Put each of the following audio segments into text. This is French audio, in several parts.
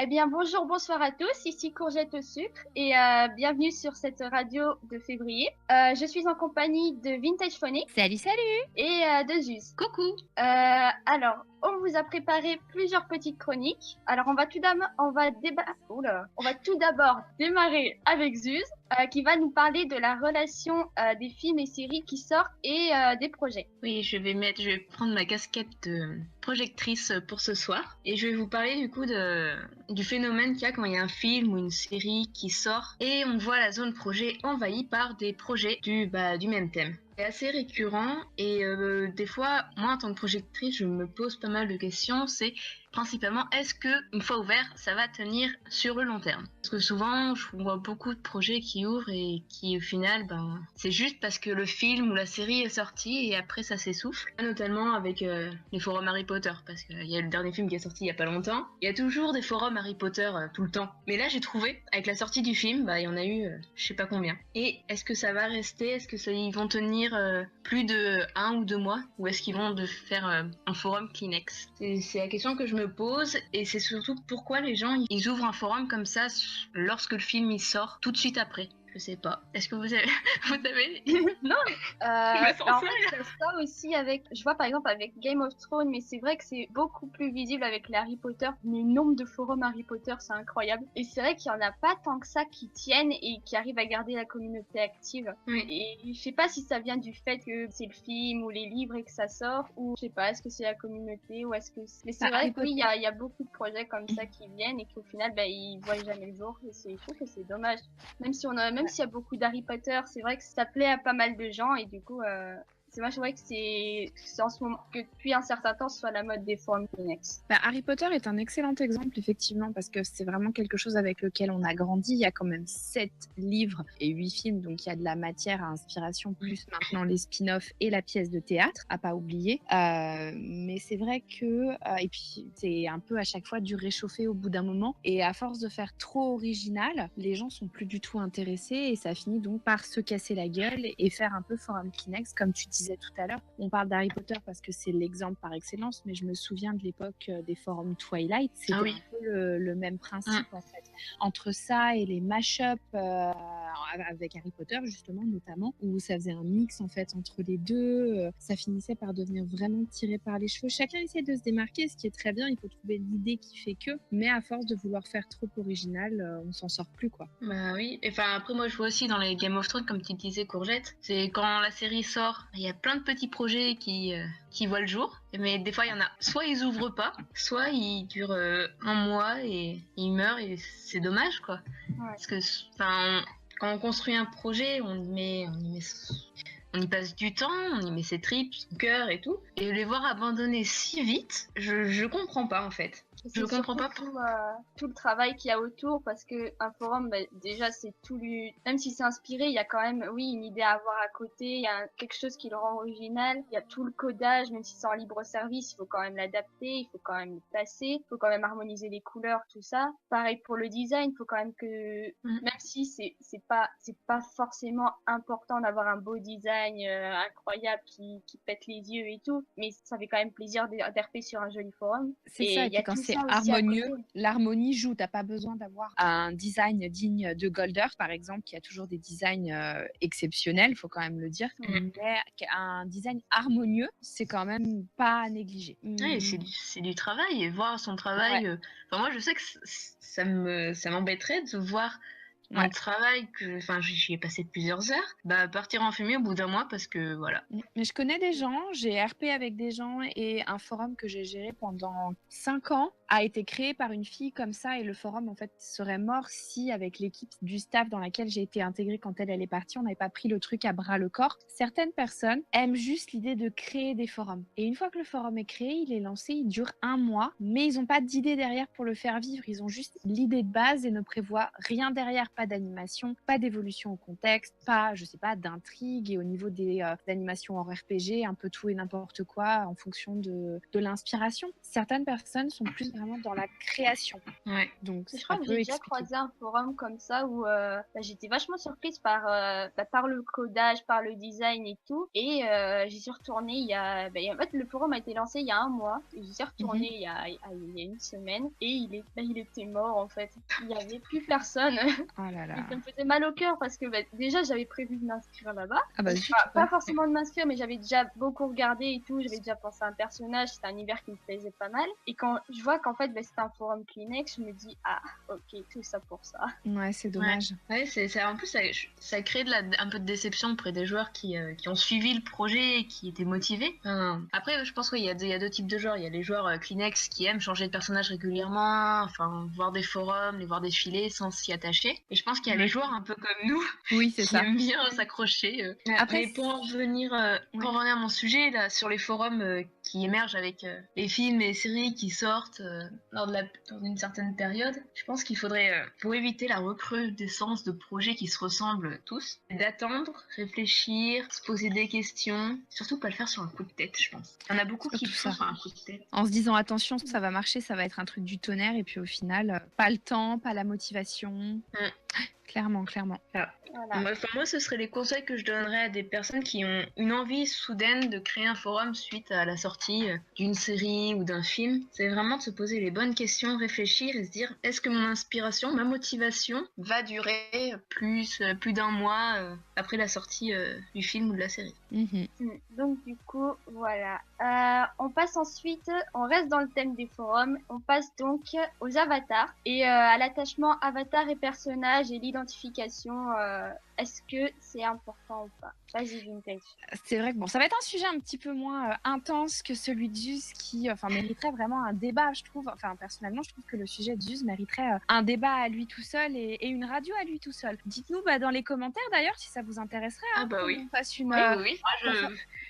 Eh bien, bonjour, bonsoir à tous. Ici Courgette au sucre et bienvenue sur cette radio de février. Je suis en compagnie de Vintage Phonics Salut, salut! et de Zuz. Coucou! Alors, on vous a préparé plusieurs petites chroniques. Alors, on va tout d'abord démarrer avec Zuz, qui va nous parler de la relation des films et séries qui sortent et des projets. Oui, je vais prendre ma casquette de projectrice pour ce soir et je vais vous parler du coup du phénomène qu'il y a quand il y a un film ou une série qui sort et on voit la zone projet envahie par des projets du même thème. C'est assez récurrent et des fois, moi en tant que projectrice, je me pose pas mal de questions. C'est principalement, est-ce que une fois ouvert, ça va tenir sur le long terme? Parce que souvent, je vois beaucoup de projets qui ouvrent et qui au final, c'est juste parce que le film ou la série est sorti et après ça s'essouffle. Notamment avec les forums Harry Potter, parce qu'il y a le dernier film qui est sorti il y a pas longtemps. Il y a toujours des forums Harry Potter tout le temps. Mais là, j'ai trouvé, avec la sortie du film, il y en a eu je sais pas combien. Et est-ce que ça va rester? Est-ce que ils vont tenir plus de 1 ou 2 mois? Ou est-ce qu'ils vont faire un forum Kleenex? C'est la question que je me pose, et c'est surtout pourquoi les gens ils ouvrent un forum comme ça lorsque le film il sort tout de suite après. Je sais pas. Est-ce que vous avez Non, je me sens en seule. fait, ça aussi avec, je vois par exemple avec Game of Thrones, mais c'est vrai que c'est beaucoup plus visible avec les Harry Potter. Le nombre de forums Harry Potter, c'est incroyable. Et c'est vrai qu'il y en a pas tant que ça qui tiennent et qui arrivent à garder la communauté active. Oui. Et je sais pas si ça vient du fait que c'est le film ou les livres et que ça sort, ou je sais pas, est-ce que c'est la communauté ou est-ce que mais c'est vrai Harry que oui, Potter. il y a beaucoup de projets comme ça qui viennent et qu'au final, ils voient jamais le jour. Et je trouve que c'est dommage. Même s'il y a beaucoup d'Harry Potter, c'est vrai que ça plaît à pas mal de gens et du coup, c'est vrai que c'est en ce moment que depuis un certain temps, ce soit la mode des forums Kleenex. Harry Potter est un excellent exemple, effectivement, parce que c'est vraiment quelque chose avec lequel on a grandi. Il y a quand même 7 livres et 8 films, donc il y a de la matière à inspiration, plus maintenant les spin-offs et la pièce de théâtre, à pas oublier. Mais c'est vrai que, et puis c'est un peu à chaque fois du réchauffé au bout d'un moment, et à force de faire trop original, les gens sont plus du tout intéressés et ça finit donc par se casser la gueule et faire un peu forum Kleenex, comme tu disais tout à l'heure. On parle d'Harry Potter parce que c'est l'exemple par excellence, mais je me souviens de l'époque des forums Twilight, c'était un peu le même principe en fait. Entre ça et les mash-up avec Harry Potter justement notamment, où ça faisait un mix en fait entre les deux, ça finissait par devenir vraiment tiré par les cheveux. Chacun essaie de se démarquer, ce qui est très bien, il faut trouver l'idée qui fait que, mais à force de vouloir faire trop original, on s'en sort plus quoi. Bah oui, enfin après moi je vois aussi dans les Game of Thrones, comme tu disais Courgette, c'est quand la série sort, il y a plein de petits projets qui voient le jour, mais des fois il y en a, soit ils ouvrent pas, soit ils durent un mois et ils meurent et c'est dommage quoi. Ouais. Parce que quand on construit un projet, on y passe du temps, on y met ses tripes, son cœur et tout, et les voir abandonner si vite, je comprends pas en fait. Je comprends pas. Tout le travail qu'il y a autour, parce que un forum, déjà c'est même si c'est inspiré, il y a quand même une idée à avoir à côté, il y a quelque chose qui le rend original, il y a tout le codage, même si c'est en libre service, il faut quand même l'adapter, il faut quand même le placer, il faut quand même harmoniser les couleurs, tout ça. Pareil pour le design, il faut quand même que même si c'est pas forcément important d'avoir un beau design incroyable qui pète les yeux et tout, mais ça fait quand même plaisir d'RP sur un joli forum. C'est ça, et puis quand c'est harmonieux, l'harmonie joue. T'as pas besoin d'avoir un design digne de Golder, par exemple, qui a toujours des designs exceptionnels, faut quand même le dire. Mais un design harmonieux, c'est quand même pas à négliger. Ouais, c'est du travail, et voir son travail. Moi, je sais que ça m'embêterait de voir mon travail, j'y ai passé plusieurs heures, partir en fumée au bout d'un mois parce que voilà. Mais je connais des gens, j'ai RP avec des gens, et un forum que j'ai géré pendant 5 ans a été créé par une fille comme ça, et le forum en fait serait mort si, avec l'équipe du staff dans laquelle j'ai été intégrée quand elle est partie, on n'avait pas pris le truc à bras le corps. Certaines personnes aiment juste l'idée de créer des forums, et une fois que le forum est créé, il est lancé, il dure 1 mois, mais ils n'ont pas d'idée derrière pour le faire vivre, ils ont juste l'idée de base et ne prévoient rien derrière, pas d'animation, pas d'évolution au contexte, pas, je sais pas, d'intrigue, et au niveau des animations hors RPG, un peu tout et n'importe quoi en fonction de l'inspiration. Certaines personnes sont plus vraiment dans la création. Ouais. Donc Je ça crois que peut j'ai déjà expliquer. croisé un forum comme ça où j'étais vachement surprise par le codage, par le design et tout. Et j'y suis retournée en fait, le forum a été lancé il y a un mois. Et j'y suis retournée il y a une semaine. Et il était mort en fait. Il n'y avait plus personne. Oh là Et là. ça me faisait mal au cœur parce que déjà j'avais prévu de m'inscrire là-bas. Ah bah zut, Pas ouais. forcément de m'inscrire, mais j'avais déjà beaucoup regardé et tout. J'avais déjà pensé à un personnage. C'était un univers qui me plaisait pas mal. Et quand je vois qu'en fait c'était un forum Kleenex, je me dis ah ok, tout ça pour ça. Ouais, c'est dommage. Ouais, en plus, ça crée un peu de déception auprès des joueurs qui ont suivi le projet et qui étaient motivés. Après, je pense qu'il y a deux types de joueurs. Il y a les joueurs Kleenex qui aiment changer de personnage régulièrement, enfin, voir des forums, les voir défiler sans s'y attacher. Et je pense qu'il y a les joueurs un peu comme nous Oui, c'est qui ça. aiment bien s'accrocher. Après, Mais pour en revenir à mon sujet, là, sur les forums qui émergent avec les films et les séries qui sortent dans une certaine période, je pense qu'il faudrait, pour éviter la recrudescence de projets qui se ressemblent tous, d'attendre, réfléchir, se poser des questions, surtout pas le faire sur un coup de tête, je pense. Il y en a beaucoup qui le surtout font ça. sur un coup de tête. En se disant attention, ça va marcher, ça va être un truc du tonnerre, et puis au final, pas le temps, pas la motivation. Clairement. Voilà. Moi, ce seraient les conseils que je donnerais à des personnes qui ont une envie soudaine de créer un forum suite à la sortie d'une série ou d'un film. C'est vraiment de se poser les bonnes questions, réfléchir et se dire est-ce que mon inspiration, ma motivation va durer plus d'un mois après la sortie du film ou de la série. Donc du coup, voilà. On passe ensuite, on reste dans le thème des forums, on passe donc aux avatars et à l'attachement avatar et personnage et l'identification. Est-ce que c'est important ou pas? Vas-y, Vintage. C'est vrai que bon, ça va être un sujet un petit peu moins intense que celui de Zuz qui mériterait vraiment un débat, je trouve. Enfin, personnellement, je trouve que le sujet de Zuz mériterait un débat à lui tout seul et une radio à lui tout seul. Dites-nous dans les commentaires d'ailleurs si ça vous intéresserait. Ah bah oui. On fasse une, Oui.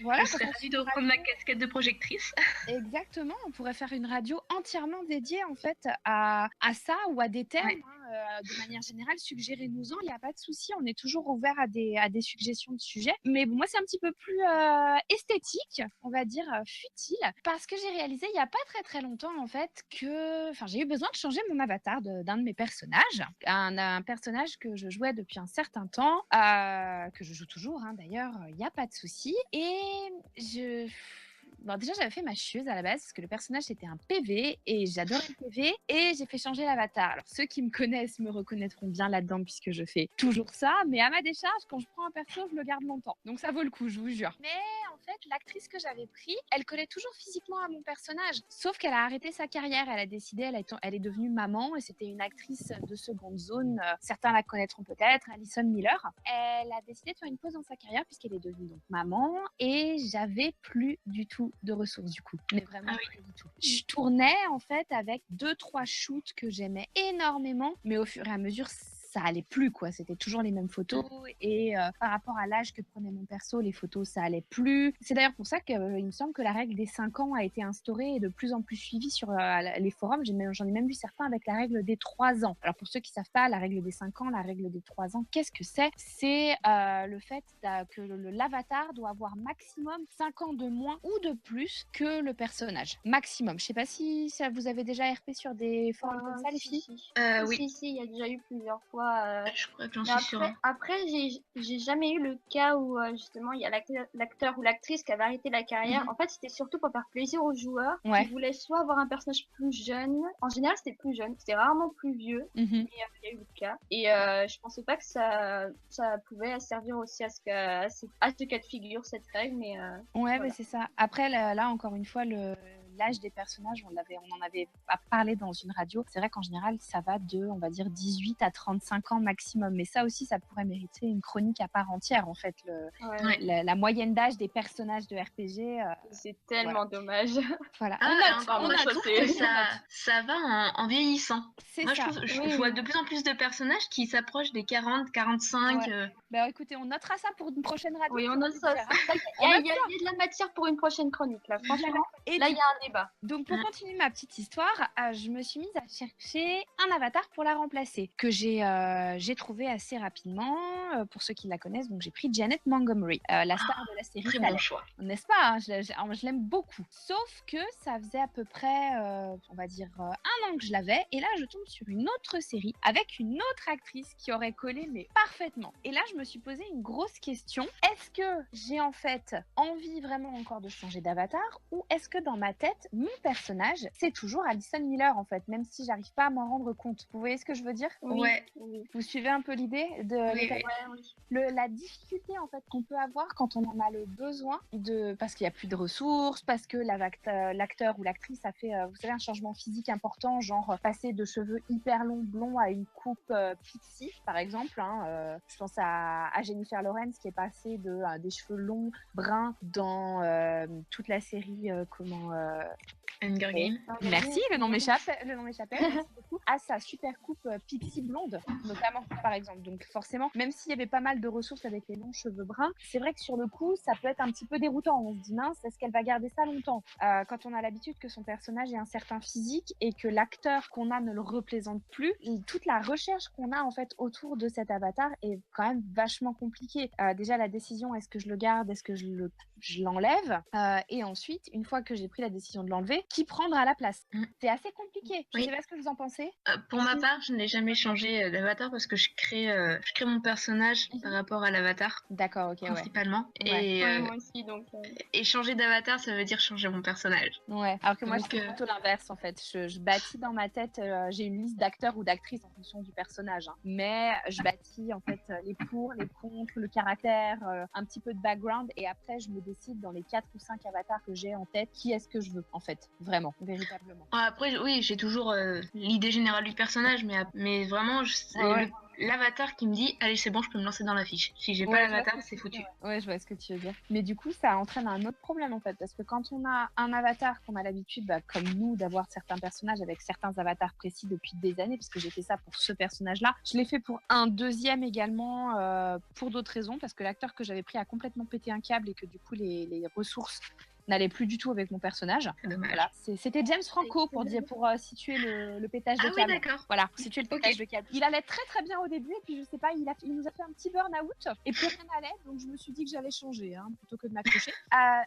Voilà, je serais ravie de reprendre ma casquette de projectrice. Exactement, on pourrait faire une radio entièrement dédiée en fait à ça ou à des thèmes. Ouais. De manière générale, suggérez-nous-en, il n'y a pas de souci, on est toujours ouvert à des suggestions de sujets. Mais bon, moi, c'est un petit peu plus esthétique, on va dire futile, parce que j'ai réalisé il n'y a pas très très longtemps en fait que j'ai eu besoin de changer mon avatar d'un de mes personnages, un personnage que je jouais depuis un certain temps, que je joue toujours d'ailleurs, il n'y a pas de souci. Et Bon, déjà, j'avais fait ma chieuse à la base parce que le personnage c'était un PV et j'adorais le PV et j'ai fait changer l'avatar. Alors, ceux qui me connaissent me reconnaîtront bien là-dedans puisque je fais toujours ça, mais à ma décharge, quand je prends un perso, je le garde longtemps. Donc, ça vaut le coup, je vous jure. Mais en fait, l'actrice que j'avais pris, elle collait toujours physiquement à mon personnage. Sauf qu'elle a arrêté sa carrière. Elle a décidé, elle est devenue maman et c'était une actrice de seconde zone. Certains la connaîtront peut-être, Alison Miller. Elle a décidé de faire une pause dans sa carrière puisqu'elle est devenue donc maman et j'avais plus du tout de ressources du coup, mais vraiment plus du tout. Je tournais en fait avec 2-3 shoots que j'aimais énormément, mais au fur et à mesure ça allait plus quoi, c'était toujours les mêmes photos et par rapport à l'âge que prenait mon perso, les photos ça allait plus. C'est d'ailleurs pour ça qu'il me semble que la règle des 5 ans a été instaurée et de plus en plus suivie sur les forums. J'en ai même vu certains avec la règle des 3 ans. Alors pour ceux qui savent pas, la règle des 5 ans, la règle des 3 ans, qu'est-ce que c'est? C'est le fait que l'avatar doit avoir maximum 5 ans de moins ou de plus que le personnage. Maximum. Je sais pas si ça vous avez déjà RP sur des forums comme ça les filles? Oui, il y a déjà eu plusieurs fois. Je crois que j'en suis sûre. Après, j'ai jamais eu le cas où justement il y a l'acteur ou l'actrice qui avait arrêté la carrière. En fait, c'était surtout pour faire plaisir aux joueurs qui voulaient soit avoir un personnage plus jeune. En général, c'était plus jeune, c'était rarement plus vieux. Mais il y a eu le cas. Et je pensais pas que ça pouvait servir aussi à ce cas de figure cette règle. Mais voilà. Mais c'est ça. Après, là encore une fois, l'âge des personnages, on en avait parlé dans une radio. C'est vrai qu'en général, ça va de, on va dire, 18 à 35 ans maximum. Mais ça aussi, ça pourrait mériter une chronique à part entière, en fait. La moyenne d'âge des personnages de RPG. C'est tellement dommage. Voilà. On note. Ça va en vieillissant. Moi, je vois de plus en plus de personnages qui s'approchent des 40, 45. Écoutez, on notera ça pour une prochaine radio. Oui, on note ça. Il y a de la matière pour une prochaine chronique, là. Franchement, là, il y a un débat. Donc pour continuer ma petite histoire, je me suis mise à chercher un avatar pour la remplacer, que j'ai trouvé assez rapidement. Pour ceux qui la connaissent, donc j'ai pris Janet Montgomery, la star de la série Très Salem. bon choix. N'est-ce pas, hein, je l'aime beaucoup. Sauf que ça faisait à peu près, on va dire, 1 an que je l'avais. Et là, je tombe sur une autre série avec une autre actrice qui aurait collé, mais parfaitement. Et là, je me suis posé une grosse question. Est-ce que j'ai en fait envie vraiment encore de changer d'avatar, ou est-ce que dans ma tête, mon personnage, c'est toujours Alison Miller en fait, même si j'arrive pas à m'en rendre compte. Vous voyez ce que je veux dire? Ouais. Oui. Vous suivez un peu l'idée de Oui, oui. la difficulté en fait qu'on peut avoir quand on en a le besoin, parce qu'il n'y a plus de ressources, parce que l'acteur ou l'actrice a fait, vous savez, un changement physique important, genre passer de cheveux hyper longs blonds à une coupe pixie, par exemple. Je pense à Jennifer Lawrence qui est passée des cheveux longs bruns dans toute la série Hunger Games. Merci, le nom m'échappait. Merci beaucoup. À sa super coupe pixie blonde, notamment, par exemple. Donc forcément, même s'il y avait pas mal de ressources avec les longs cheveux bruns, c'est vrai que sur le coup, ça peut être un petit peu déroutant. On se dit, mince, est-ce qu'elle va garder ça longtemps? Quand on a l'habitude que son personnage ait un certain physique et que l'acteur qu'on a ne le représente plus, toute la recherche qu'on a en fait autour de cet avatar est quand même vachement compliquée. Déjà, la décision, est-ce que je le garde, est-ce que je l'enlève, et ensuite, une fois que j'ai pris la décision de l'enlever, qui prendre à la place? C'est assez compliqué. Je sais pas ce que vous en pensez. Pour ma part, je n'ai jamais changé d'avatar parce que je crée mon personnage par rapport à l'avatar. D'accord, ok, principalement. Ouais. Ouais, moi aussi, donc. Et changer d'avatar, ça veut dire changer mon personnage. Ouais, alors que moi, Donc, je fais plutôt l'inverse en fait. Je bâtis dans ma tête, j'ai une liste d'acteurs ou d'actrices en fonction du personnage. Mais je bâtis en fait les pour, les contre, le caractère, un petit peu de background. Et après, je me décide dans les 4 ou 5 avatars que j'ai en tête, qui est-ce que je veux en fait. Vraiment, véritablement. Après, oui, j'ai toujours l'idée générale du personnage, mais vraiment, c'est l'avatar qui me dit allez, c'est bon, je peux me lancer dans la fiche. Si j'ai pas l'avatar, c'est foutu. Ouais, je vois ce que tu veux dire. Mais du coup, ça entraîne un autre problème en fait, parce que quand on a un avatar, qu'on a l'habitude, comme nous, d'avoir certains personnages avec certains avatars précis depuis des années, parce que j'ai fait ça pour ce personnage-là, je l'ai fait pour un deuxième également, pour d'autres raisons, parce que l'acteur que j'avais pris a complètement pété un câble et que du coup, les ressources n'allait plus du tout avec mon personnage. Voilà. C'était James Franco pour situer le pétage de câble. Oui, d'accord. Voilà, pour situer le pétage de câble. Il allait très très bien au début et puis je sais pas, il nous a fait un petit burn-out et plus rien n'allait, donc je me suis dit que j'allais changer plutôt que de m'accrocher.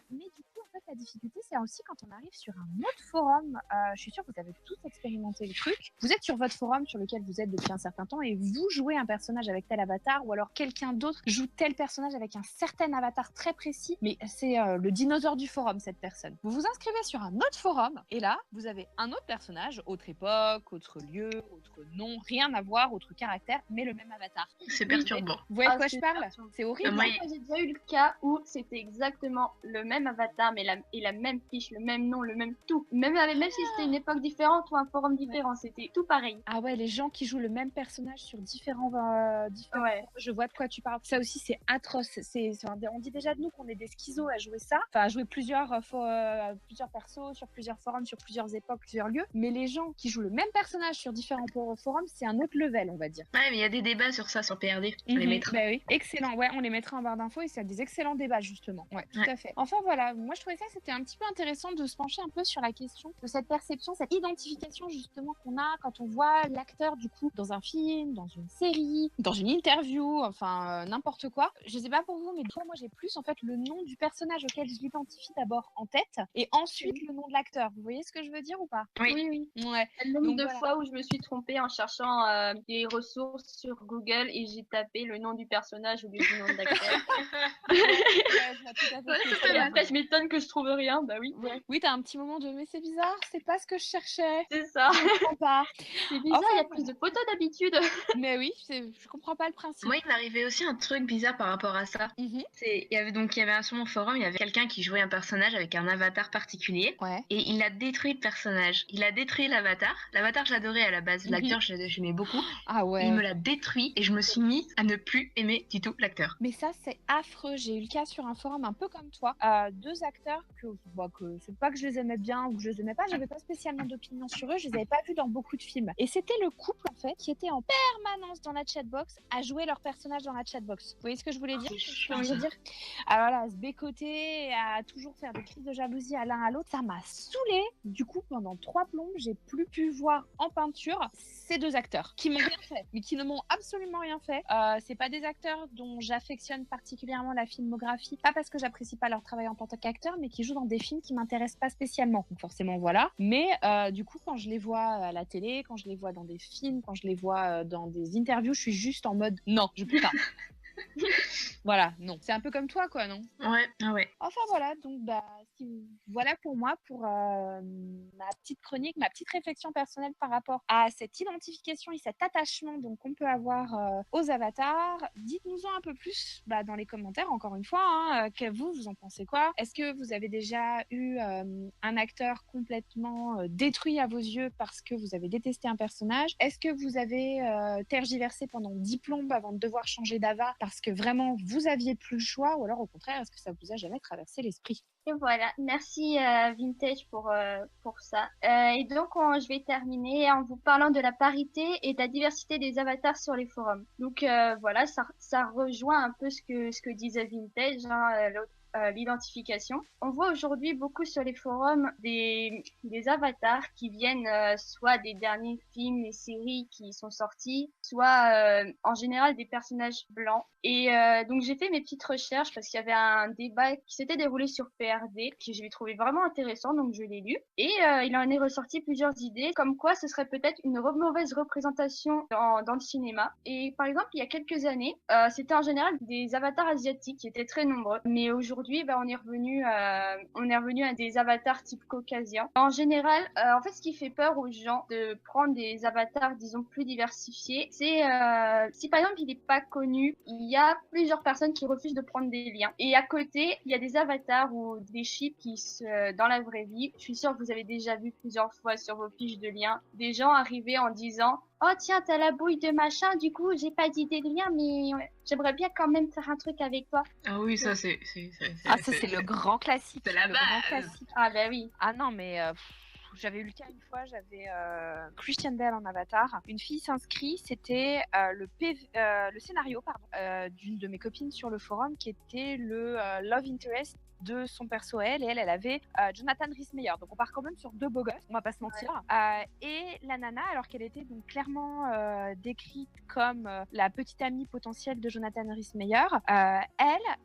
Mais du coup, en fait, la difficulté, c'est aussi quand on arrive sur un autre forum. Je suis sûre que vous avez tous expérimenté le truc. Vous êtes sur votre forum sur lequel vous êtes depuis un certain temps et vous jouez un personnage avec tel avatar ou alors quelqu'un d'autre joue tel personnage avec un certain avatar très précis, mais c'est le dinosaure du forum, cette personne. Vous vous inscrivez sur un autre forum et là, vous avez un autre personnage, autre époque, autre lieu, autre nom, rien à voir, autre caractère, mais le même avatar. C'est perturbant. Vous voyez de quoi je parle? C'est horrible. Moi, j'ai déjà eu le cas où c'était exactement le même avatar, mais la même fiche, le même nom, le même tout. Même si c'était une époque différente ou un forum différent, c'était tout pareil. Ah ouais, les gens qui jouent le même personnage sur différents je vois de quoi tu parles. Ça aussi, c'est atroce. On dit déjà de nous qu'on est des schizos à jouer ça, enfin à jouer plusieurs persos sur plusieurs forums, sur plusieurs époques, plusieurs lieux. Mais les gens qui jouent le même personnage sur différents forums, c'est un autre level, on va dire. Ouais, mais il y a des débats sur ça sur PRD. On les mettra. Bah oui, excellent. Ouais, on les mettra en barre d'infos et c'est des excellents débats justement. Ouais, tout à fait. Enfin voilà, moi je trouvais ça c'était un petit peu intéressant de se pencher un peu sur la question de cette perception, cette identification justement qu'on a quand on voit l'acteur du coup dans un film, dans une série, dans une interview, enfin n'importe quoi. Je sais pas pour vous, mais moi j'ai plus en fait le nom du personnage auquel je l'identifie d'abord en tête et ensuite le nom de l'acteur. Vous voyez ce que je veux dire ou pas? Oui. Ouais. Le nombre de fois où je me suis trompée en cherchant des ressources sur Google et j'ai tapé le nom du personnage au lieu du nom de l'acteur. Et après, je m'étonne que je trouve rien. Bah oui. Oui, t'as un petit moment de mais c'est bizarre, c'est pas ce que je cherchais. C'est ça. Je comprends pas. C'est bizarre, il y a plus de photos d'habitude. Mais oui, je comprends pas le principe. Moi, il m'arrivait aussi un truc bizarre par rapport à ça. Il y avait sur mon forum, il y avait quelqu'un qui jouait un personnage avec un avatar particulier. Ouais. Et il a détruit le personnage. Il a détruit l'avatar. L'avatar, je l'adorais à la base. L'acteur, j'aimais beaucoup. Ah ouais. Il me l'a détruit et je me suis mise à ne plus aimer du tout l'acteur. Mais ça, c'est affreux. J'ai eu le cas sur un forum un peu comme toi. 2 acteurs acteurs que c'est pas que je les aimais bien ou que je les aimais pas, j'avais pas spécialement d'opinion sur eux, je les avais pas vus dans beaucoup de films. Et c'était le couple en fait qui était en permanence dans la chatbox à jouer leur personnage dans la chatbox. Vous voyez ce que je voulais dire? Alors là, à se bécoter, à toujours faire des crises de jalousie à l'un à l'autre, ça m'a saoulée. Du coup, pendant 3 plombes, j'ai plus pu voir en peinture ces 2 acteurs qui m'ont rien fait, mais qui ne m'ont absolument rien fait. C'est pas des acteurs dont j'affectionne particulièrement la filmographie, pas parce que j'apprécie pas leur travail en tant qu'acteur, mais qui jouent dans des films qui m'intéressent pas spécialement. Donc forcément, voilà. Mais du coup, quand je les vois à la télé, quand je les vois dans des films, quand je les vois dans des interviews, je suis juste en mode non, je peux pas. Voilà, non. C'est un peu comme toi, quoi, non? Ouais, ouais. Enfin voilà, donc voilà pour moi, pour ma petite chronique, ma petite réflexion personnelle par rapport à cette identification et cet attachement donc qu'on peut avoir aux avatars. Dites-nous-en un peu plus dans les commentaires, encore une fois, hein, que vous en pensez quoi? Est-ce que vous avez déjà eu un acteur complètement détruit à vos yeux parce que vous avez détesté un personnage? Est-ce que vous avez tergiversé pendant 10 plombes avant de devoir changer d'avatar parce que vraiment vous aviez plus le choix, ou alors au contraire, est-ce que ça vous a jamais traversé l'esprit? Et voilà, merci Vintage pour ça. Et donc, je vais terminer en vous parlant de la parité et de la diversité des avatars sur les forums. Donc voilà, ça rejoint un peu ce que disait Vintage, hein, l'identification. On voit aujourd'hui beaucoup sur les forums des avatars qui viennent soit des derniers films et séries qui sont sortis, soit en général des personnages blancs. Et donc j'ai fait mes petites recherches parce qu'il y avait un débat qui s'était déroulé sur PRD que je l'ai trouvé vraiment intéressant, donc je l'ai lu. Et il en est ressorti plusieurs idées, comme quoi ce serait peut-être une mauvaise représentation dans le cinéma. Et par exemple, il y a quelques années, c'était en général des avatars asiatiques qui étaient très nombreux. Mais aujourd'hui, on est revenu à des avatars type caucasien. En général, en fait, ce qui fait peur aux gens de prendre des avatars, disons, plus diversifiés, c'est si par exemple il n'est pas connu, il y a plusieurs personnes qui refusent de prendre des liens. Et à côté, il y a des avatars ou des chips dans la vraie vie. Je suis sûre que vous avez déjà vu plusieurs fois sur vos fiches de liens des gens arriver en disant oh tiens, t'as la bouille de machin, du coup j'ai pas d'idée de lien, mais j'aimerais bien quand même faire un truc avec toi. Ah oui, ça c'est le grand classique. C'est la le base. grand classique. Ah bah oui. Ah non, mais j'avais eu le cas une fois, j'avais Christian Bale en avatar. Une fille s'inscrit, c'était le scénario d'une de mes copines sur le forum qui était le love interest de son perso elle avait Jonathan Rhys-Meyers. Donc on part quand même sur 2 beaux gosses, on va pas se mentir. Ouais. Et la nana, alors qu'elle était donc clairement décrite comme la petite amie potentielle de Jonathan Rhys-Meyers,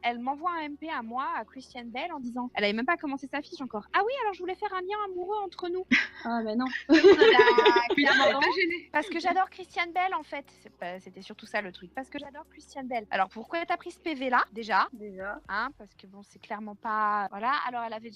elle m'envoie un MP à moi, à Christian Bale, en disant, elle avait même pas commencé sa fiche encore. Ah oui, alors je voulais faire un lien amoureux entre nous. Ah mais non. Parce que j'adore Christian Bale en fait. C'était surtout ça le truc. Parce que j'adore Christian Bale. Alors pourquoi t'as pris ce PV là déjà, hein, parce que bon, c'est clairement pas. Voilà. Alors elle avait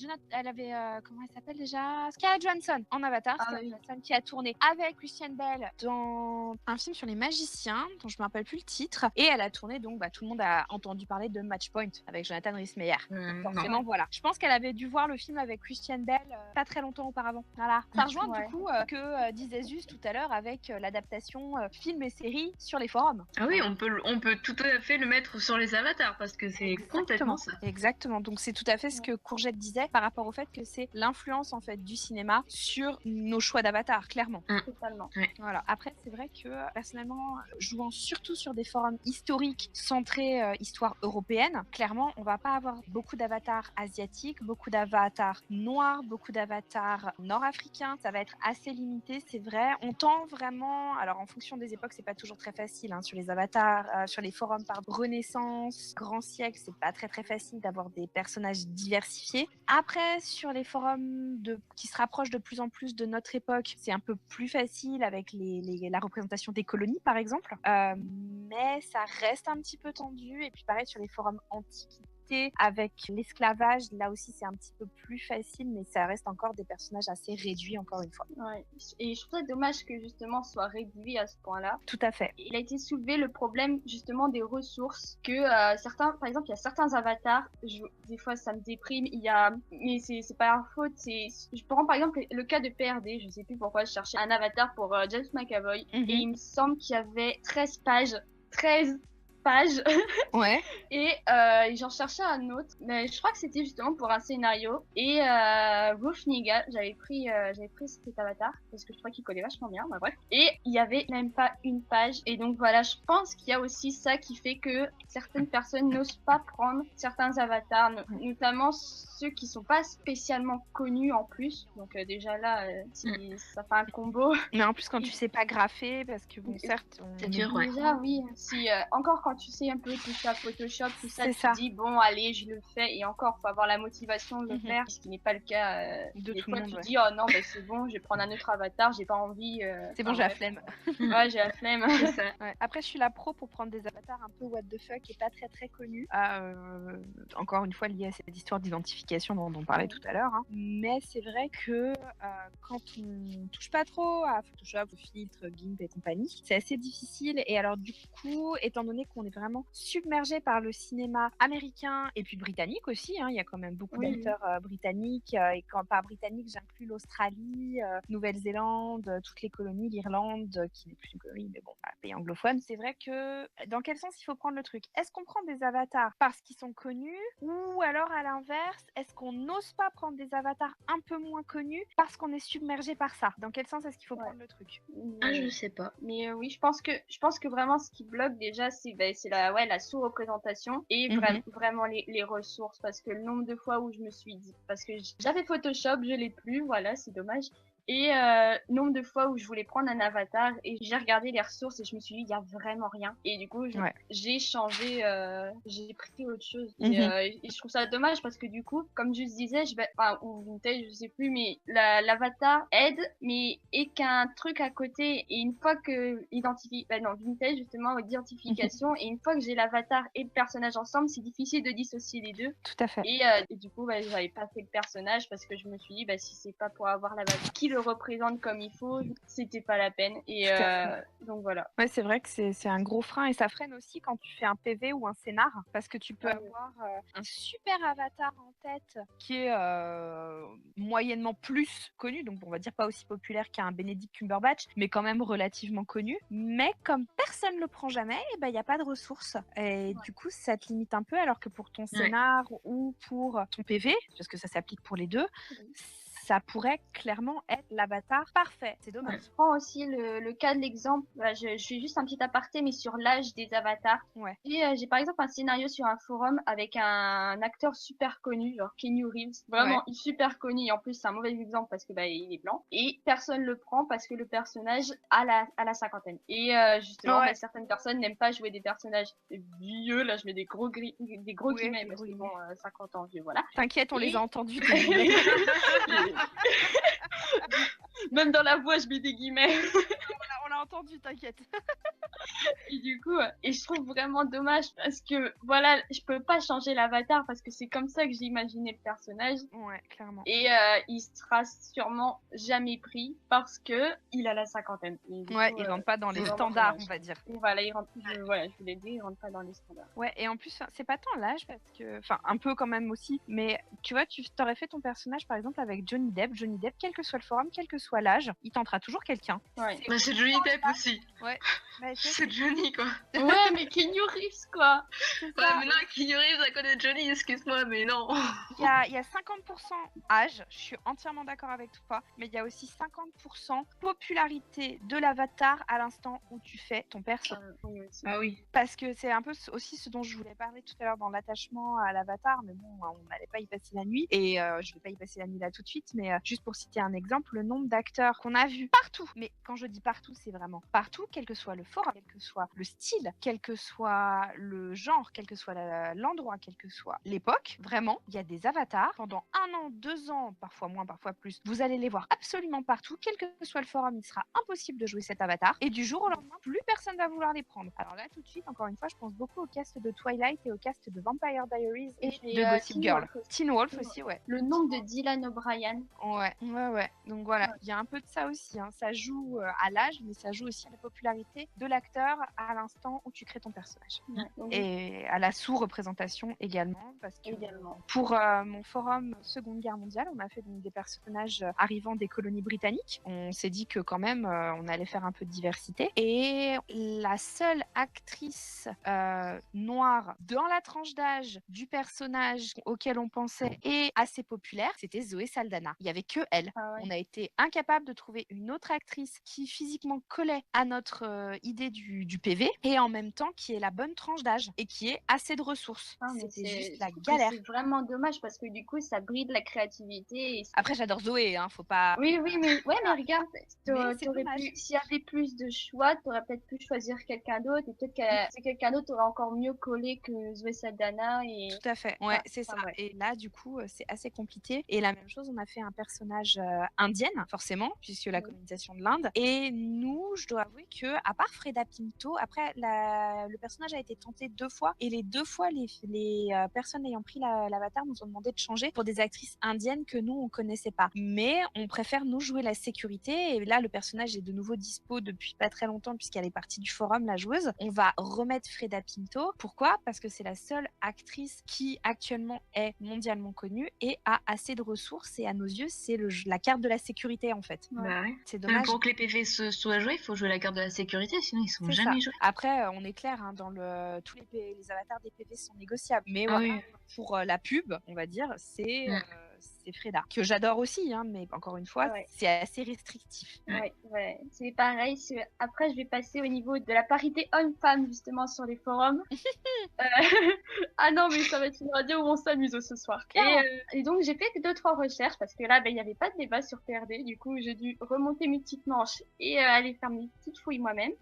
comment elle s'appelle déjà, Scarlett Johansson en avatar. Scarlett Johansson qui a tourné avec Christian Bale dans un film sur les magiciens dont je me rappelle plus le titre. Et elle a tourné donc tout le monde a entendu parler de Matchpoint avec Jonathan Rhys-Meyers. Forcément voilà. Je pense qu'elle avait dû voir le film avec Christian Bale pas très longtemps auparavant. Voilà. Ça rejoint du coup que disait Zeus tout à l'heure avec l'adaptation film et série sur les forums. Ah oui, on peut tout à fait le mettre sur les avatars parce que c'est complètement ça. Exactement. Donc c'est tout à fait ce que Courgette disait par rapport au fait que c'est l'influence en fait du cinéma sur nos choix d'avatar, clairement. Totalement. Ouais. Voilà. Après, c'est vrai que personnellement, jouant surtout sur des forums historiques centrés histoire européenne, clairement, on va pas avoir beaucoup d'avatars asiatiques, beaucoup d'avatars noirs, beaucoup d'avatars nord-africains. Ça va être assez limité, c'est vrai. On tend vraiment, alors en fonction des époques, c'est pas toujours très facile, hein, sur les avatars, sur les forums par Renaissance, Grand Siècle, c'est pas très très facile d'avoir des personnages diversifiés. Après, sur les forums qui se rapprochent de plus en plus de notre époque, c'est un peu plus facile avec la représentation des colonies, par exemple. Mais ça reste un petit peu tendu. Et puis pareil, sur les forums antiques, avec l'esclavage, là aussi c'est un petit peu plus facile, mais ça reste encore des personnages assez réduits, encore une fois. Ouais. Et je trouve ça dommage que justement soit réduit à ce point-là. Tout à fait. Il a été soulevé le problème justement des ressources, que certains, par exemple, il y a certains avatars, des fois ça me déprime, mais c'est pas leur faute, je prends par exemple le cas de PRD, je sais plus pourquoi je cherchais un avatar pour James McAvoy, et il me semble qu'il y avait 13 pages, 13 pages. Ouais. Et j'en cherchais un autre, mais je crois que c'était justement pour un scénario. Et Wolf Niga, j'avais pris cet avatar parce que je crois qu'il connaît vachement bien, bah bref. Et il y avait même pas une page. Et donc voilà, je pense qu'il y a aussi ça qui fait que certaines personnes n'osent pas prendre certains avatars, notamment ceux qui sont pas spécialement connus en plus. Donc déjà là, ça fait un combo. Mais en plus, quand tu sais pas graffer, parce que bon, certes, C'est dur, ouais. Déjà, oui. Si, encore quand tu sais un peu tout ça, Photoshop, tout ça, C'est tu ça. te dis, bon, allez, je le fais. Et encore, faut avoir la motivation de le Mhm. faire, ce qui n'est pas le cas. De Des tout le fois, monde, tu te ouais. dis, oh non, bah, c'est bon, je vais prendre un autre avatar, j'ai pas envie. C'est bon, enfin, j'ai la bref. flemme. Ouais, j'ai la flemme. C'est ça. Ouais. Après, je suis la pro pour prendre des avatars un peu what the fuck et pas très très connus. Encore une fois, lié à cette histoire d'identification dont on parlait tout à l'heure. Hein. Mais c'est vrai que quand on touche pas trop à Photoshop, aux filtres, GIMP et compagnie, c'est assez difficile. Et alors, du coup, étant donné qu'on est vraiment submergé par le cinéma américain et puis britannique aussi, hein, il y a quand même beaucoup Oui. d'acteurs britanniques. Et quand par britannique, j'inclus l'Australie, Nouvelle-Zélande, toutes les colonies, l'Irlande, qui n'est plus une colonie, mais bon, un pays anglophone. C'est vrai que dans quel sens il faut prendre le truc? Est-ce qu'on prend des avatars parce qu'ils sont connus, ou alors à l'inverse, est-ce qu'on n'ose pas prendre des avatars un peu moins connus parce qu'on est submergé par ça? Dans quel sens est-ce qu'il faut prendre le truc? Ah, je sais pas. Mais oui, je pense que vraiment ce qui bloque déjà, c'est la sous-représentation et vraiment les ressources. Parce que le nombre de fois où je me suis dit, parce que j'avais Photoshop, je l'ai plus, voilà, c'est dommage. Et nombre de fois où je voulais prendre un avatar et j'ai regardé les ressources et je me suis dit, il y a vraiment rien. Et du coup, j'ai changé, j'ai pris autre chose. Et je trouve ça dommage parce que du coup, comme je disais, ou Vintage, je sais plus, mais l'avatar aide, mais est qu'un truc à côté. Et une fois que Vintage justement, identification, et une fois que j'ai l'avatar et le personnage ensemble, c'est difficile de dissocier les deux. Tout à fait. Et du coup, j'avais pas fait le personnage parce que je me suis dit, si c'est pas pour avoir l'avatar qui le représente comme il faut, c'était pas la peine. Et donc voilà. Ouais, c'est vrai que c'est un gros frein et ça freine aussi quand tu fais un PV ou un scénar parce que tu peux avoir un super avatar en tête qui est moyennement plus connu, donc on va dire pas aussi populaire qu'un Benedict Cumberbatch, mais quand même relativement connu. Mais comme personne le prend jamais, il n'y a pas de ressources. Et du coup, ça te limite un peu, alors que pour ton scénar ou pour ton PV, parce que ça s'applique pour les deux, ça pourrait clairement être l'avatar parfait. C'est dommage. Je prends aussi le cas de l'exemple, je fais juste un petit aparté, mais sur l'âge des avatars. Ouais. Et j'ai par exemple un scénario sur un forum avec un acteur super connu, genre Keanu Reeves, vraiment super connu. Et en plus, c'est un mauvais exemple parce que il est blanc. Et personne le prend parce que le personnage a la cinquantaine. Et justement, certaines personnes n'aiment pas jouer des personnages vieux. Là, je mets des gros guillemets parce que bon, 50 ans vieux, voilà. T'inquiète, on les a entendus. Même dans la voix, je mets des guillemets. On l'a entendu, t'inquiète. Et du coup, et je trouve vraiment dommage parce que voilà, je peux pas changer l'avatar parce que c'est comme ça que j'ai imaginé le personnage. Ouais, clairement. Et il sera sûrement jamais pris parce que il a la cinquantaine. Il rentre pas dans les standards, on va dire. Et voilà, je vous l'ai dit, il rentre pas dans les standards. Ouais, et en plus, c'est pas tant l'âge parce que, enfin, un peu quand même aussi, mais tu vois, tu t'aurais fait ton personnage par exemple avec Johnny Depp. Johnny Depp, quel que soit le forum, quel que soit l'âge, il tentera toujours quelqu'un. Ouais. C'est Johnny Depp aussi. Ouais. C'est Johnny quoi. Ouais, mais Keanu Reeves quoi. Ouais, mais non, Keanu Reeves à côté de Johnny, excuse-moi, mais non. Il y a 50% âge, je suis entièrement d'accord avec toi, mais il y a aussi 50% popularité de l'avatar à l'instant où tu fais ton perso. Ah oui. Parce que c'est un peu aussi ce dont je voulais parler tout à l'heure dans l'attachement à l'avatar, mais bon, on n'allait pas y passer la nuit, et je vais pas y passer la nuit là tout de suite, mais juste pour citer un exemple, le nombre d'acteurs qu'on a vu partout, mais quand je dis partout, c'est vraiment partout, quel que soit le forum, quel que soit le style, quel que soit le genre, quel que soit l'endroit, quel que soit l'époque, vraiment, il y a des avatars pendant 1 an, 2 ans, parfois moins, parfois plus. Vous allez les voir absolument partout, quel que soit le forum, il sera impossible de jouer cet avatar, et du jour au lendemain, plus personne va vouloir les prendre. Alors là, tout de suite, encore une fois, je pense beaucoup au cast de Twilight et au cast de Vampire Diaries et de Gossip Girl. Teen Wolf aussi, ouais. Le nombre de Dylan O'Brien. Ouais. Donc voilà, il y a un peu de ça aussi, hein. Ça joue à l'âge, mais ça joue aussi à la popularité de l'acteur valeur à l'instant où tu crées ton personnage. Donc, Et à la sous-représentation également, parce que pour mon forum Seconde Guerre mondiale, on a fait donc des personnages arrivant des colonies britanniques. On s'est dit que quand même, on allait faire un peu de diversité. Et la seule actrice noire dans la tranche d'âge du personnage auquel on pensait et assez populaire, c'était Zoé Saldana. Il y avait que elle. Ah ouais. On a été incapable de trouver une autre actrice qui physiquement collait à notre idée du PV et en même temps qui ait la bonne tranche d'âge et qui ait assez de ressources. Ah, mais C'était juste je la trouve que galère. c'est vraiment dommage parce que du coup, ça bride la créativité. Après, j'adore Zoé, hein, faut pas. Oui, mais regarde, Mais c'est t'aurais dommage. pu, s'il y avait plus de choix, t'aurais peut-être pu choisir quelqu'un d'autre et peut-être que quelqu'un d'autre aurait encore mieux collé que Zoé Saldana et. Tout à fait, ouais, Ah, c'est ça. ouais. Et là, du coup, c'est assez compliqué. Et la même chose, on a fait un personnage indienne, forcément, puisque la colonisation de l'Inde. Et nous, je dois avouer que, à part Freda Pinto, après, le personnage a été tenté 2 fois. Et les 2 fois, les personnes ayant pris l'avatar nous ont demandé de changer pour des actrices indiennes que nous, on connaissait pas. Mais on préfère nous jouer la sécurité. Et là, le personnage est de nouveau dispo depuis pas très longtemps, puisqu'elle est partie du forum, la joueuse. On va remettre Freda Pinto. Pourquoi? Parce que c'est la seule actrice qui actuellement est mondialement connue et a assez de ressources, et à nos yeux c'est la carte de la sécurité en fait. Bah ouais. C'est dommage. Pour que les PV soient joués, il faut jouer la carte de la sécurité, sinon ils sont jamais joués. Après on est clair, hein, dans tous les avatars des PV sont négociables, mais voilà, pour la pub on va dire c'est Freda, que j'adore aussi, hein, mais encore une fois c'est assez restrictif. Ouais. C'est pareil. Après, je vais passer au niveau de la parité homme-femme, justement, sur les forums. Ah non, mais ça va être une radio où on s'amuse ce soir. Et donc, j'ai fait 2-3 recherches parce que là, il n'y avait pas de débat sur PRD. Du coup, j'ai dû remonter mes petites manches et aller faire mes petites fouilles moi-même.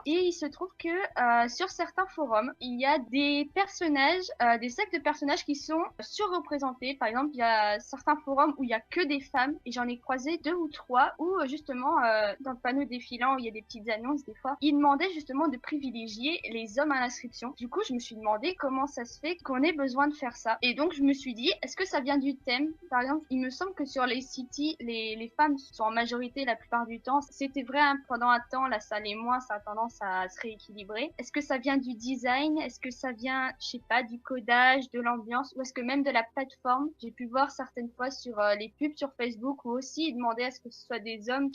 Et il se trouve que sur certains forums, il y a des personnages, des sexes de personnages qui sont surreprésentés. Par exemple, il y a certains forums où il y a que des femmes et j'en ai croisé 2 ou 3 où justement dans le panneau défilant où il y a des petites annonces des fois, ils demandaient justement de privilégier les hommes à l'inscription. Du coup, je me suis demandé comment ça se fait qu'on ait besoin de faire ça. Et donc, je me suis dit, est-ce que ça vient du thème? Par exemple, il me semble que sur les cities, les femmes sont en majorité la plupart du temps. C'était vrai pendant un temps, là ça l'est moins, ça a tendance à se rééquilibrer. Est-ce que ça vient du design? Est-ce que ça vient, je sais pas, du codage, de l'ambiance, ou est-ce que même de la plateforme? J'ai pu voir certaines fois sur les pubs sur Facebook où aussi ils demandaient à ce que ce soit des hommes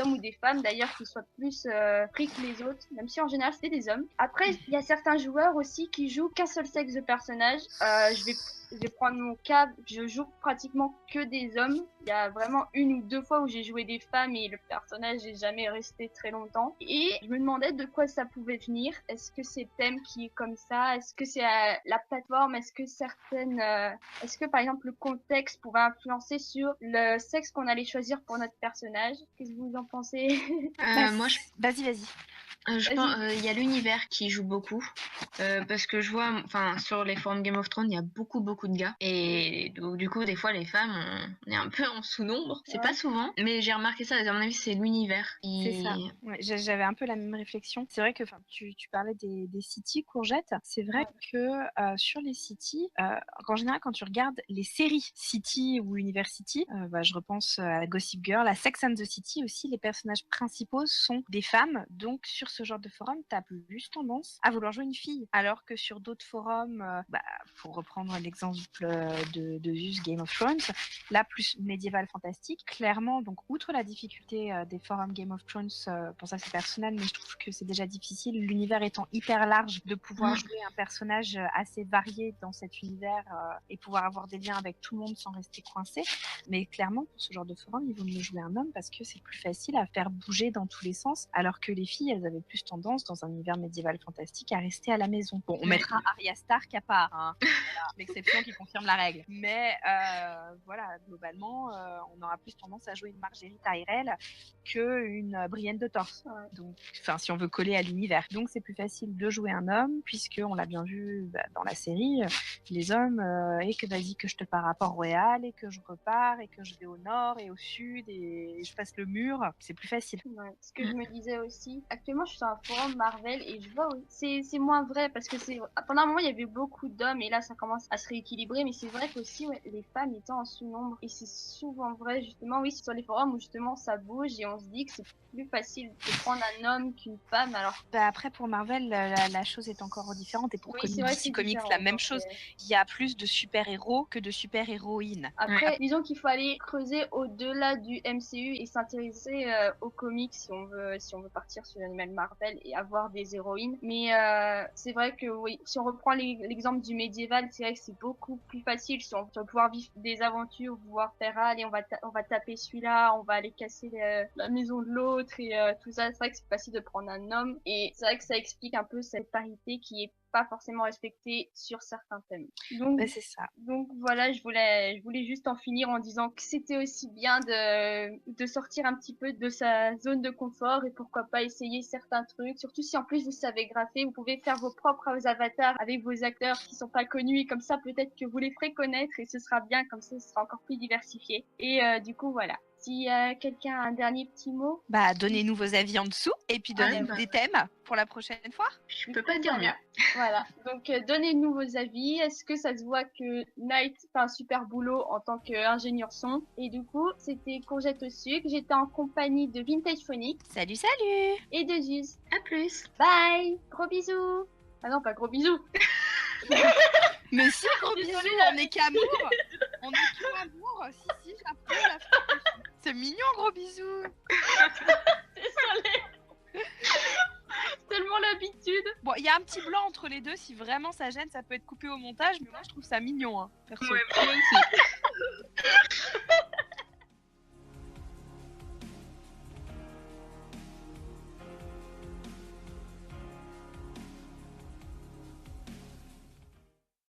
ou des femmes d'ailleurs qui soient plus pris que les autres, même si en général c'était des hommes. Après, il y a certains joueurs aussi qui jouent qu'un seul sexe de personnage. Je vais prendre mon cas, je joue pratiquement que des hommes. Il y a vraiment 1 ou 2 fois où j'ai joué des femmes et le personnage n'est jamais resté très longtemps. Et je me demandais de quoi ça pouvait venir. Est-ce que c'est le thème qui est comme ça? Est-ce que c'est la plateforme? Est-ce que par exemple le contexte pouvait influencer sur le sexe qu'on allait choisir pour notre personnage? Qu'est-ce que vous en pensez? Vas-y. Je pense il y a l'univers qui joue beaucoup parce que je vois, enfin sur les forums Game of Thrones, il y a beaucoup de gars et donc, du coup des fois les femmes on est un peu en sous-nombre. C'est pas souvent, mais j'ai remarqué ça. À mon avis, c'est l'univers. C'est ça. Ouais, j'avais un peu la même réflexion. C'est vrai que tu parlais des cities courgettes. C'est vrai que sur les cities, en général, quand tu regardes les séries City ou University, je repense à Gossip Girl, à Sex and the City aussi, les personnages principaux sont des femmes. Donc sur ce genre de forum, tu as plus tendance à vouloir jouer une fille. Alors que sur d'autres forums, pour reprendre l'exemple de Zeus Game of Thrones, là plus médiéval fantastique, clairement, donc outre la difficulté des forums Game of Thrones, pour ça c'est personnel, mais je trouve que c'est déjà difficile, l'univers étant hyper large, de pouvoir jouer un personnage assez varié dans cet univers et pouvoir avoir des liens avec tout le monde sans rester coincé. Mais clairement, pour ce genre de forum, il vaut mieux jouer un homme parce que c'est plus facile à faire bouger dans tous les sens, alors que les filles, elles avaient plus tendance, dans un univers médiéval fantastique, à rester à la maison. Bon, on mettra Arya Stark à part, hein. Voilà, l'exception qui confirme la règle. Mais voilà, globalement, on aura plus tendance à jouer une Marguerite Tyrell qu'une Brienne de Tarse. Donc, si on veut coller à l'univers. Donc, c'est plus facile de jouer un homme, puisque on l'a bien vu dans la série, les hommes, et que vas-y que je te pars à Port-Royal, et que je repars, et que je vais au nord et au sud, et je passe le mur, c'est plus facile. Ce que je me disais aussi, actuellement je suis sur un forum Marvel et je vois c'est moins vrai vrai, parce que pendant un moment, il y avait beaucoup d'hommes, et là, ça commence à se rééquilibrer, mais c'est vrai qu'aussi, ouais, les femmes étant en sous-nombre, et c'est souvent vrai, justement, oui, sur les forums où justement ça bouge, et on se dit que c'est plus facile de prendre un homme qu'une femme, alors... Après, pour Marvel, la chose est encore différente, et pour Oui, c'est vrai que DC c'est Comics, différent, la même donc, chose. Il y a plus de super-héros que de super-héroïnes. Après, disons qu'il faut aller creuser au-delà du MCU et s'intéresser aux comics si on veut partir sur l'animal Marvel et avoir des héroïnes. Mais c'est vrai que oui, si on reprend l'exemple du médiéval, c'est vrai que c'est beaucoup plus facile si on veut pouvoir vivre des aventures, pouvoir faire allez, on va taper celui-là, on va aller casser la maison de l'autre et tout ça. C'est vrai que c'est facile de prendre un homme et c'est vrai que ça explique un peu cette parité qui est pas forcément respectée sur certains thèmes. Donc, c'est ça. Donc voilà, je voulais juste en finir en disant que c'était aussi bien de sortir un petit peu de sa zone de confort et pourquoi pas essayer certains trucs. Surtout si en plus vous savez graffer, vous pouvez faire vos propres avatars avec vos acteurs qui sont pas connus et comme ça peut-être que vous les ferez connaître et ce sera bien, comme ça ce sera encore plus diversifié. Et du coup voilà. Si quelqu'un a un dernier petit mot. Bah, donnez-nous vos avis en dessous et puis donnez-nous des thèmes pour la prochaine fois. Je peux pas dire mieux. Voilà. Donc, donnez-nous vos avis. Est-ce que ça se voit que Night fait un super boulot en tant qu'ingénieur son? Et du coup, c'était Courgette au sucre. J'étais en compagnie de Vintage Phonics. Salut, salut! Et de Zuz. À plus! Bye! Gros bisous! Ah non, pas gros bisous! Mais si, gros bisous! On est qu'amour! On est qu'amour! Si, j'approuve la photo. C'est mignon, gros bisous! Désolée! Tellement l'habitude. Bon, il y a un petit blanc entre les deux. Si vraiment ça gêne, ça peut être coupé au montage. Mais moi, je trouve ça mignon, hein, perso. Ouais, moi aussi.